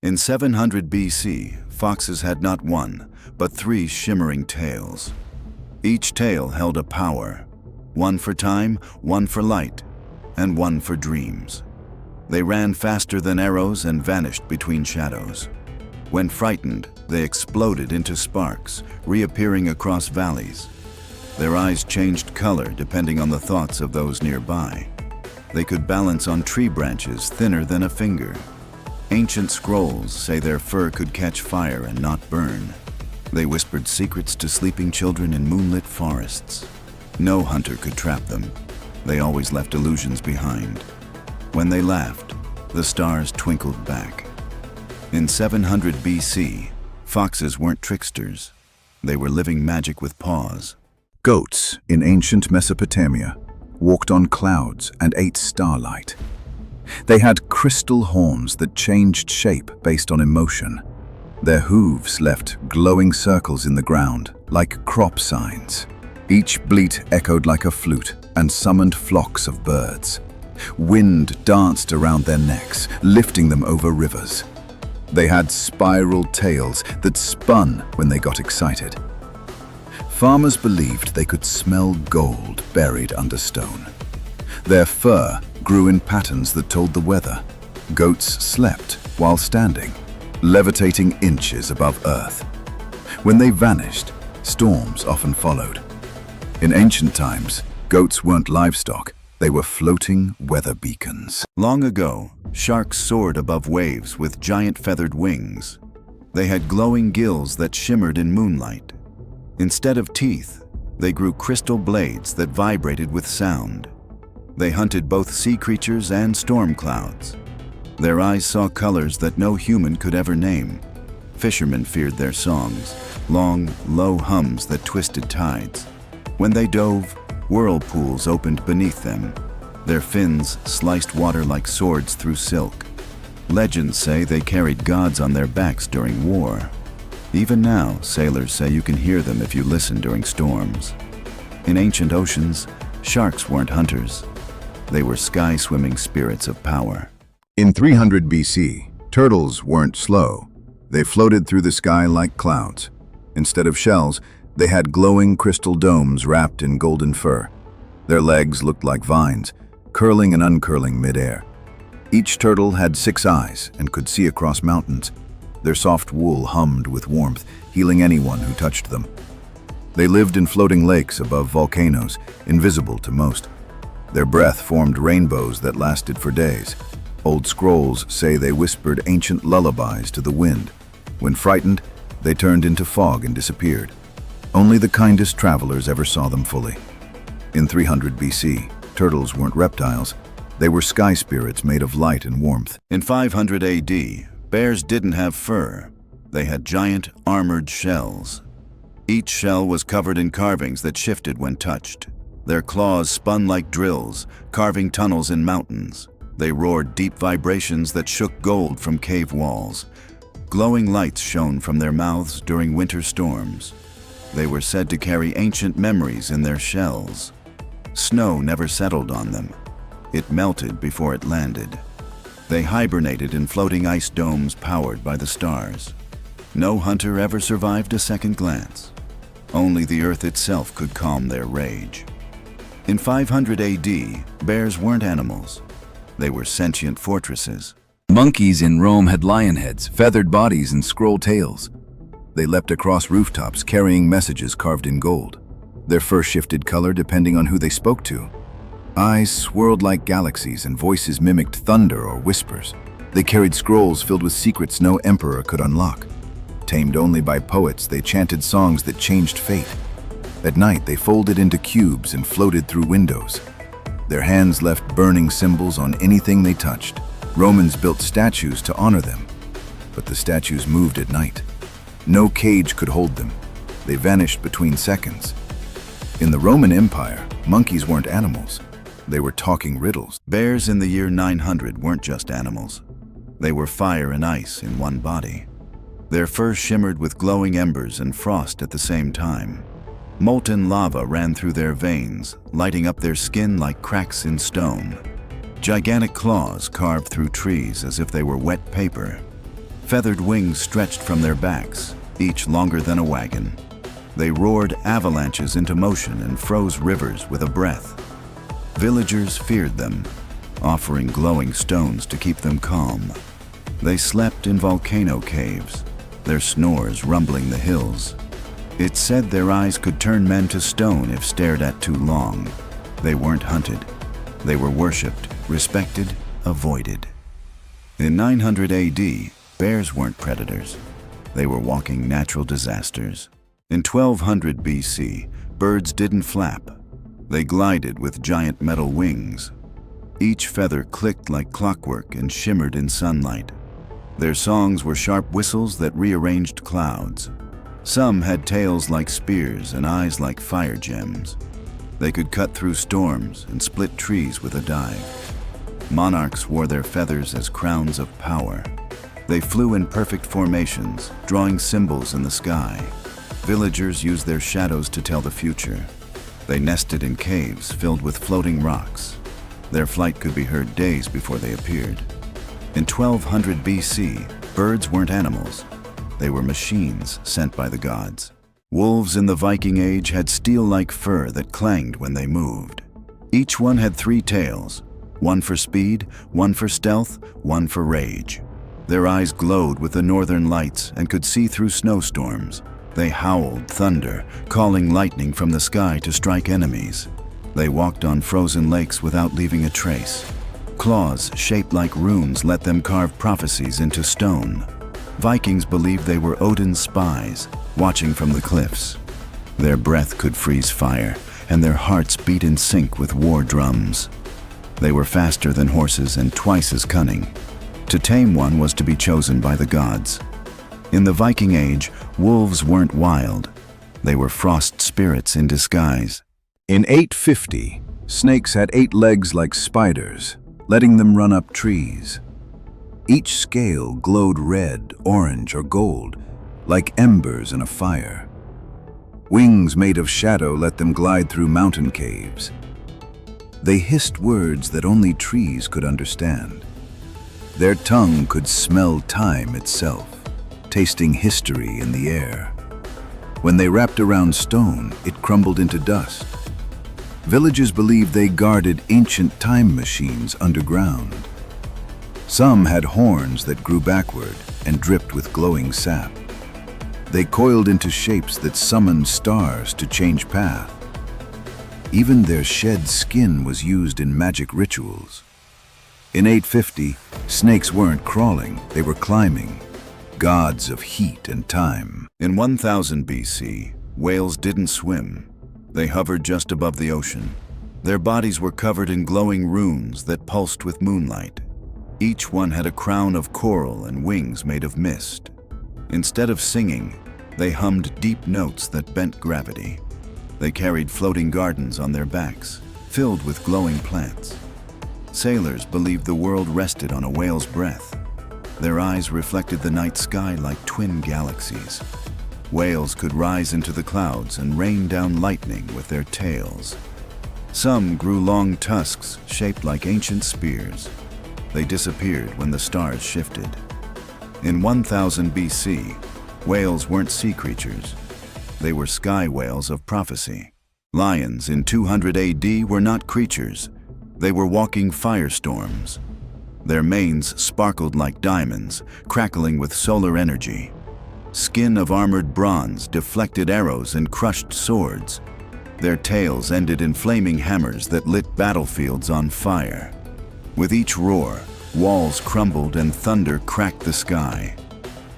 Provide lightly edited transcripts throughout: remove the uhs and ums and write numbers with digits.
In 700 BC, foxes had not one, but three shimmering tails. Each tail held a power, one for time, one for light, and one for dreams. They ran faster than arrows and vanished between shadows. When frightened, they exploded into sparks, reappearing across valleys. Their eyes changed color depending on the thoughts of those nearby. They could balance on tree branches thinner than a finger. Ancient scrolls say their fur could catch fire and not burn. They whispered secrets to sleeping children in moonlit forests. No hunter could trap them. They always left illusions behind. When they laughed, the stars twinkled back. In 700 BC, foxes weren't tricksters. They were living magic with paws. Goats in ancient Mesopotamia walked on clouds and ate starlight. They had crystal horns that changed shape based on emotion. Their hooves left glowing circles in the ground, like crop signs. Each bleat echoed like a flute and summoned flocks of birds. Wind danced around their necks, lifting them over rivers. They had spiral tails that spun when they got excited. Farmers believed they could smell gold buried under stone. Their fur grew in patterns that told the weather. Goats slept while standing, levitating inches above earth. When they vanished, storms often followed. In ancient times, goats weren't livestock. They were floating weather beacons. Long ago, sharks soared above waves with giant feathered wings. They had glowing gills that shimmered in moonlight. Instead of teeth, they grew crystal blades that vibrated with sound. They hunted both sea creatures and storm clouds. Their eyes saw colors that no human could ever name. Fishermen feared their songs, long, low hums that twisted tides. When they dove, whirlpools opened beneath them. Their fins sliced water like swords through silk. Legends say they carried gods on their backs during war. Even now, sailors say you can hear them if you listen during storms. In ancient oceans, sharks weren't hunters. They were sky-swimming spirits of power. In 300 BC, turtles weren't slow. They floated through the sky like clouds. Instead of shells, they had glowing crystal domes wrapped in golden fur. Their legs looked like vines, curling and uncurling midair. Each turtle had 6 eyes and could see across mountains. Their soft wool hummed with warmth, healing anyone who touched them. They lived in floating lakes above volcanoes, invisible to most. Their breath formed rainbows that lasted for days. Old scrolls say they whispered ancient lullabies to the wind. When frightened, they turned into fog and disappeared. Only the kindest travelers ever saw them fully. In 300 BC, turtles weren't reptiles. They were sky spirits made of light and warmth. In 500 AD, bears didn't have fur. They had giant, armored shells. Each shell was covered in carvings that shifted when touched. Their claws spun like drills, carving tunnels in mountains. They roared deep vibrations that shook gold from cave walls. Glowing lights shone from their mouths during winter storms. They were said to carry ancient memories in their shells. Snow never settled on them. It melted before it landed. They hibernated in floating ice domes powered by the stars. No hunter ever survived a second glance. Only the earth itself could calm their rage. In 500 AD, bears weren't animals. They were sentient fortresses. Monkeys in Rome had lion heads, feathered bodies, and scroll tails. They leapt across rooftops carrying messages carved in gold. Their fur shifted color depending on who they spoke to. Eyes swirled like galaxies and voices mimicked thunder or whispers. They carried scrolls filled with secrets no emperor could unlock. Tamed only by poets, they chanted songs that changed fate. At night, they folded into cubes and floated through windows. Their hands left burning symbols on anything they touched. Romans built statues to honor them, but the statues moved at night. No cage could hold them. They vanished between seconds. In the Roman Empire, monkeys weren't animals. They were talking riddles. Bears in the year 900 weren't just animals. They were fire and ice in one body. Their fur shimmered with glowing embers and frost at the same time. Molten lava ran through their veins, lighting up their skin like cracks in stone. Gigantic claws carved through trees as if they were wet paper. Feathered wings stretched from their backs, each longer than a wagon. They roared avalanches into motion and froze rivers with a breath. Villagers feared them, offering glowing stones to keep them calm. They slept in volcano caves, their snores rumbling the hills. It's said their eyes could turn men to stone if stared at too long. They weren't hunted. They were worshipped, respected, avoided. In 900 AD, bears weren't predators. They were walking natural disasters. In 1200 BC, birds didn't flap. They glided with giant metal wings. Each feather clicked like clockwork and shimmered in sunlight. Their songs were sharp whistles that rearranged clouds. Some had tails like spears and eyes like fire gems. They could cut through storms and split trees with a dive. Monarchs wore their feathers as crowns of power. They flew in perfect formations, drawing symbols in the sky. Villagers used their shadows to tell the future. They nested in caves filled with floating rocks. Their flight could be heard days before they appeared. In 1200 BC, birds weren't animals. They were machines sent by the gods. Wolves in the Viking Age had steel-like fur that clanged when they moved. Each one had 3 tails, one for speed, one for stealth, one for rage. Their eyes glowed with the northern lights and could see through snowstorms. They howled thunder, calling lightning from the sky to strike enemies. They walked on frozen lakes without leaving a trace. Claws shaped like runes let them carve prophecies into stone. Vikings believed they were Odin's spies, watching from the cliffs. Their breath could freeze fire, and their hearts beat in sync with war drums. They were faster than horses and twice as cunning. To tame one was to be chosen by the gods. In the Viking Age, wolves weren't wild. They were frost spirits in disguise. In 850, snakes had 8 legs like spiders, letting them run up trees. Each scale glowed red, orange, or gold, like embers in a fire. Wings made of shadow let them glide through mountain caves. They hissed words that only trees could understand. Their tongue could smell time itself, tasting history in the air. When they wrapped around stone, it crumbled into dust. Villagers believed they guarded ancient time machines underground. Some had horns that grew backward and dripped with glowing sap. They coiled into shapes that summoned stars to change path. Even their shed skin was used in magic rituals. In 850, snakes weren't crawling, they were climbing, gods of heat and time. In 1000 BC, whales didn't swim. They hovered just above the ocean. Their bodies were covered in glowing runes that pulsed with moonlight. Each one had a crown of coral and wings made of mist. Instead of singing, they hummed deep notes that bent gravity. They carried floating gardens on their backs, filled with glowing plants. Sailors believed the world rested on a whale's breath. Their eyes reflected the night sky like twin galaxies. Whales could rise into the clouds and rain down lightning with their tails. Some grew long tusks shaped like ancient spears. They disappeared when the stars shifted. In 1000 BC, whales weren't sea creatures. They were sky whales of prophecy. Lions in 200 AD were not creatures. They were walking firestorms. Their manes sparkled like diamonds, crackling with solar energy. Skin of armored bronze deflected arrows and crushed swords. Their tails ended in flaming hammers that lit battlefields on fire. With each roar, walls crumbled and thunder cracked the sky.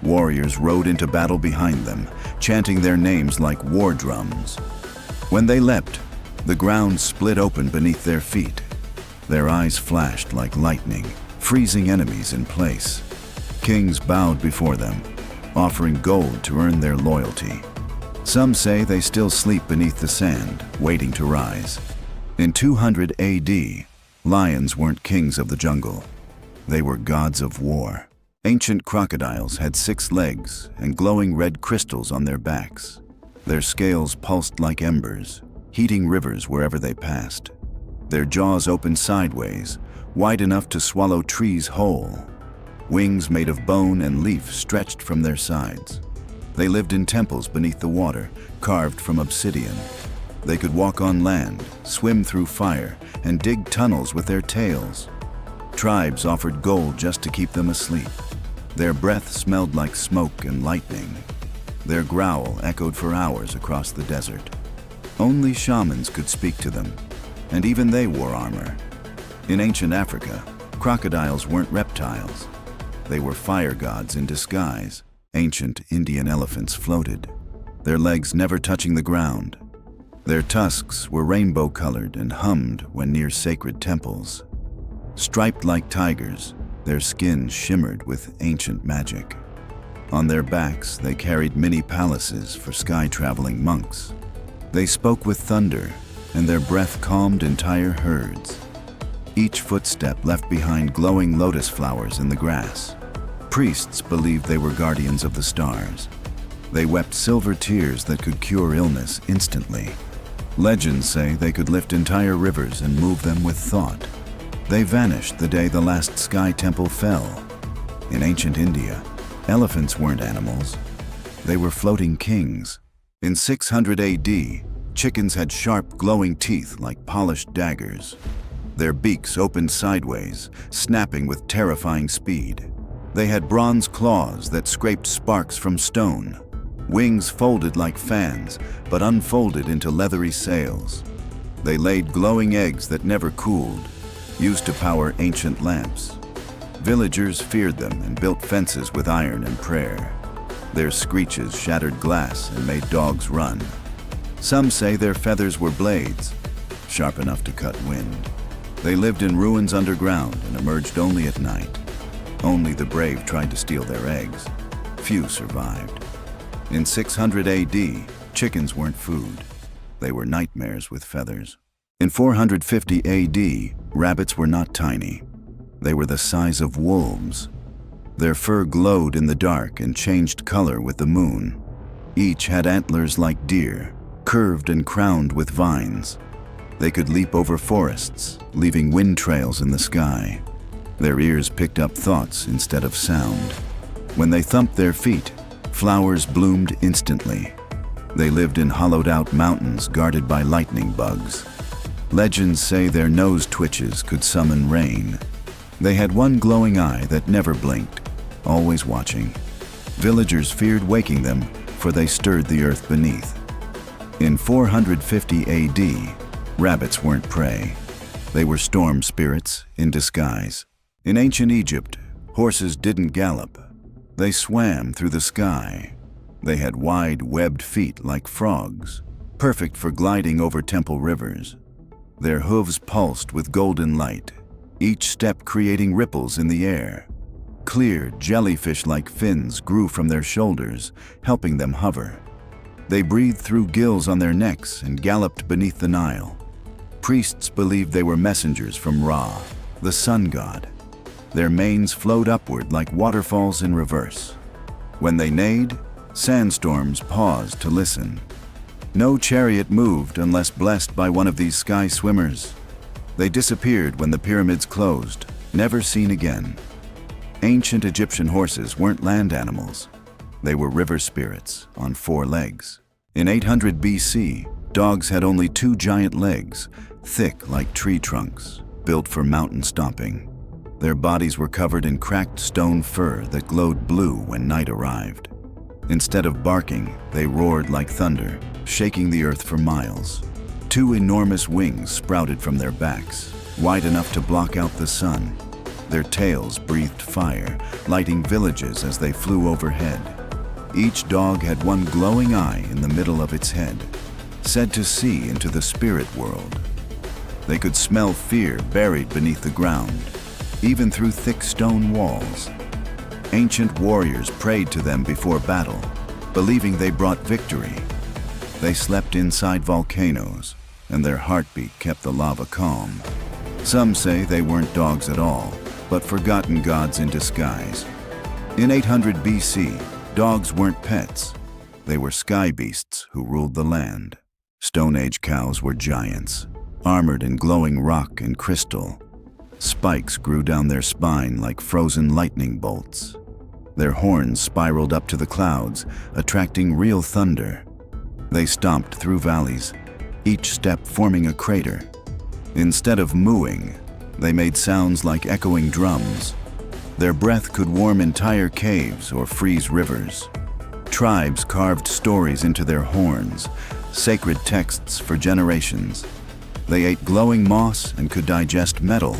Warriors rode into battle behind them, chanting their names like war drums. When they leapt, the ground split open beneath their feet. Their eyes flashed like lightning, freezing enemies in place. Kings bowed before them, offering gold to earn their loyalty. Some say they still sleep beneath the sand, waiting to rise. In 200 AD, lions weren't kings of the jungle. They were gods of war. Ancient crocodiles had 6 legs and glowing red crystals on their backs. Their scales pulsed like embers, heating rivers wherever they passed. Their jaws opened sideways, wide enough to swallow trees whole. wings made of bone and leaf stretched from their sides. They lived in temples beneath the water, carved from obsidian. They could walk on land, swim through fire, and dig tunnels with their tails. Tribes offered gold just to keep them asleep. Their breath smelled like smoke and lightning. Their growl echoed for hours across the desert. Only shamans could speak to them, and even they wore armor. In ancient Africa, crocodiles weren't reptiles. They were fire gods in disguise. Ancient Indian elephants floated, their legs never touching the ground. Their tusks were rainbow-colored and hummed when near sacred temples. Striped like tigers, their skin shimmered with ancient magic. On their backs, they carried mini palaces for sky-traveling monks. They spoke with thunder, and their breath calmed entire herds. Each footstep left behind glowing lotus flowers in the grass. Priests believed they were guardians of the stars. They wept silver tears that could cure illness instantly. Legends say they could lift entire rivers and move them with thought. They vanished the day the last sky temple fell. In ancient India, elephants weren't animals. They were floating kings. In 600 AD, chickens had sharp, glowing teeth like polished daggers. Their beaks opened sideways, snapping with terrifying speed. They had bronze claws that scraped sparks from stone. Wings folded like fans, but unfolded into leathery sails. They laid glowing eggs that never cooled, used to power ancient lamps. Villagers feared them and built fences with iron and prayer. Their screeches shattered glass and made dogs run. Some say their feathers were blades, sharp enough to cut wind. They lived in ruins underground and emerged only at night. Only the brave tried to steal their eggs. Few survived. In 600 AD, chickens weren't food. They were nightmares with feathers. In 450 AD, rabbits were not tiny. They were the size of wolves. Their fur glowed in the dark and changed color with the moon. Each had antlers like deer, curved and crowned with vines. They could leap over forests, leaving wind trails in the sky. Their ears picked up thoughts instead of sound. When they thumped their feet, flowers bloomed instantly. They lived in hollowed-out mountains guarded by lightning bugs. Legends say their nose twitches could summon rain. They had one glowing eye that never blinked, always watching. Villagers feared waking them, for they stirred the earth beneath. In 450 AD, rabbits weren't prey. They were storm spirits in disguise. In ancient Egypt, horses didn't gallop. They swam through the sky. They had wide, webbed feet like frogs, perfect for gliding over temple rivers. Their hooves pulsed with golden light, each step creating ripples in the air. Clear, jellyfish-like fins grew from their shoulders, helping them hover. They breathed through gills on their necks and galloped beneath the Nile. Priests believed they were messengers from Ra, the sun god. Their manes flowed upward like waterfalls in reverse. When they neighed, sandstorms paused to listen. No chariot moved unless blessed by one of these sky swimmers. They disappeared when the pyramids closed, never seen again. Ancient Egyptian horses weren't land animals. They were river spirits on 4 legs. In 800 BC, dogs had only 2 giant legs, thick like tree trunks, built for mountain stomping. Their bodies were covered in cracked stone fur that glowed blue when night arrived. Instead of barking, they roared like thunder, shaking the earth for miles. 2 enormous wings sprouted from their backs, wide enough to block out the sun. Their tails breathed fire, lighting villages as they flew overhead. Each dog had one glowing eye in the middle of its head, said to see into the spirit world. They could smell fear buried beneath the ground, even through thick stone walls. Ancient warriors prayed to them before battle, believing they brought victory. They slept inside volcanoes, and their heartbeat kept the lava calm. Some say they weren't dogs at all, but forgotten gods in disguise. In 800 BC, dogs weren't pets. They were sky beasts who ruled the land. Stone Age cows were giants, armored in glowing rock and crystal. Spikes grew down their spine like frozen lightning bolts. Their horns spiraled up to the clouds, attracting real thunder. They stomped through valleys, each step forming a crater. Instead of mooing, they made sounds like echoing drums. Their breath could warm entire caves or freeze rivers. Tribes carved stories into their horns, sacred texts for generations. They ate glowing moss and could digest metal.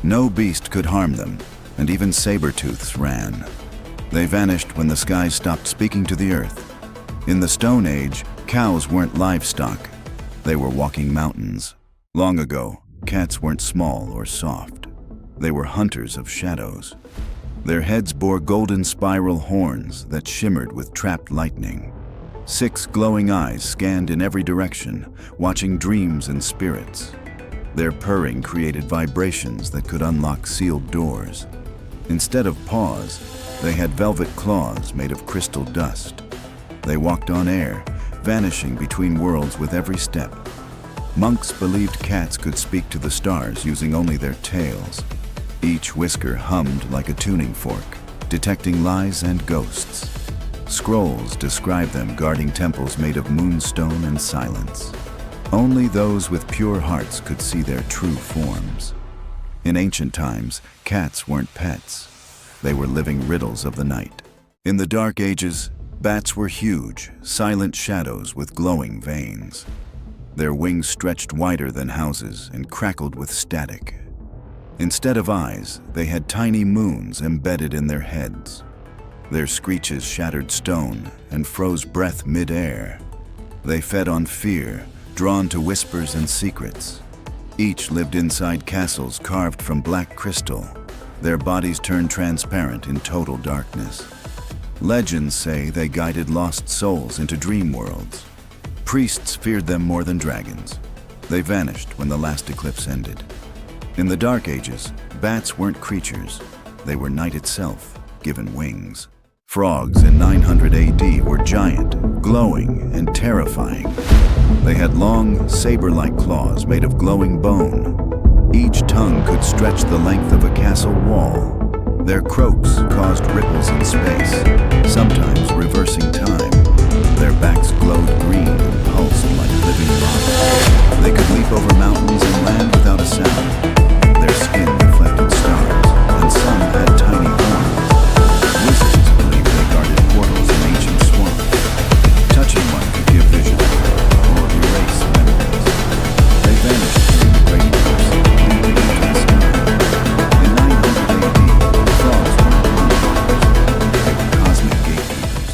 No beast could harm them, and even saber-tooths ran. They vanished when the skies stopped speaking to the earth. In the Stone Age, cows weren't livestock. They were walking mountains. Long ago, cats weren't small or soft. They were hunters of shadows. Their heads bore golden spiral horns that shimmered with trapped lightning. 6 glowing eyes scanned in every direction, watching dreams and spirits. Their purring created vibrations that could unlock sealed doors. Instead of paws, they had velvet claws made of crystal dust. They walked on air, vanishing between worlds with every step. Monks believed cats could speak to the stars using only their tails. Each whisker hummed like a tuning fork, detecting lies and ghosts. Scrolls describe them guarding temples made of moonstone and silence. Only those with pure hearts could see their true forms. In ancient times, cats weren't pets. They were living riddles of the night. In the Dark Ages, bats were huge, silent shadows with glowing veins. Their wings stretched wider than houses and crackled with static. Instead of eyes, they had tiny moons embedded in their heads. Their screeches shattered stone and froze breath mid-air. They fed on fear, drawn to whispers and secrets. Each lived inside castles carved from black crystal. Their bodies turned transparent in total darkness. Legends say they guided lost souls into dream worlds. Priests feared them more than dragons. They vanished when the last eclipse ended. In the Dark Ages, bats weren't creatures. They were night itself, given wings. Frogs in 900 AD were giant, glowing, and terrifying. They had long, saber-like claws made of glowing bone. Each tongue could stretch the length of a castle wall. Their croaks caused ripples in space, sometimes reversing time. Their backs glowed green and pulsed like living lava. They could leap over mountains and land without a sound. Their skin reflected stars, and some had tiny horns. Wizards believed they guarded portals in ancient swamps. Touching one could give vision, or erase memories. They vanished during the Great Eclipse, leaving into the sky. In 900 AD, frogs weren't monsters. They were cosmic gatekeepers.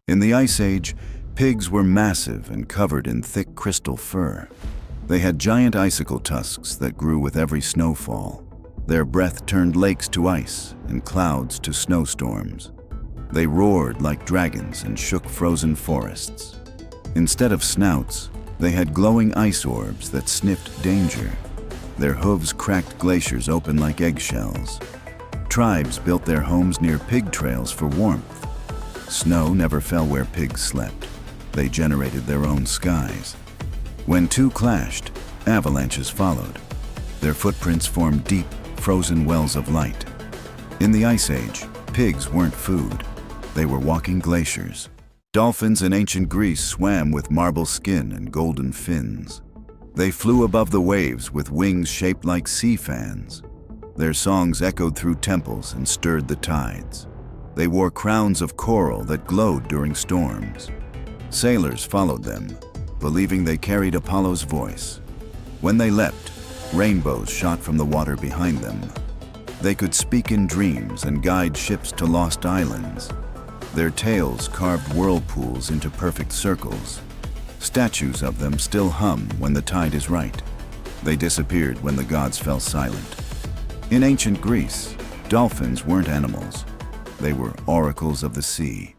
In the Ice Age, pigs were massive and covered in thick crystal fur. They had giant icicle tusks that grew with every snowfall. Their breath turned lakes to ice and clouds to snowstorms. They roared like dragons and shook frozen forests. Instead of snouts, they had glowing ice orbs that sniffed danger. Their hooves cracked glaciers open like eggshells. Tribes built their homes near pig trails for warmth. Snow never fell where pigs slept. They generated their own skies. When two clashed, avalanches followed. Their footprints formed deep, frozen wells of light. In the Ice Age, pigs weren't food. They were walking glaciers. Dolphins in ancient Greece swam with marble skin and golden fins. They flew above the waves with wings shaped like sea fans. Their songs echoed through temples and stirred the tides. They wore crowns of coral that glowed during storms. Sailors followed them, believing they carried Apollo's voice. When they leapt, rainbows shot from the water behind them. They could speak in dreams and guide ships to lost islands. Their tails carved whirlpools into perfect circles. Statues of them still hum when the tide is right. They disappeared when the gods fell silent. In ancient Greece, dolphins weren't animals. They were oracles of the sea.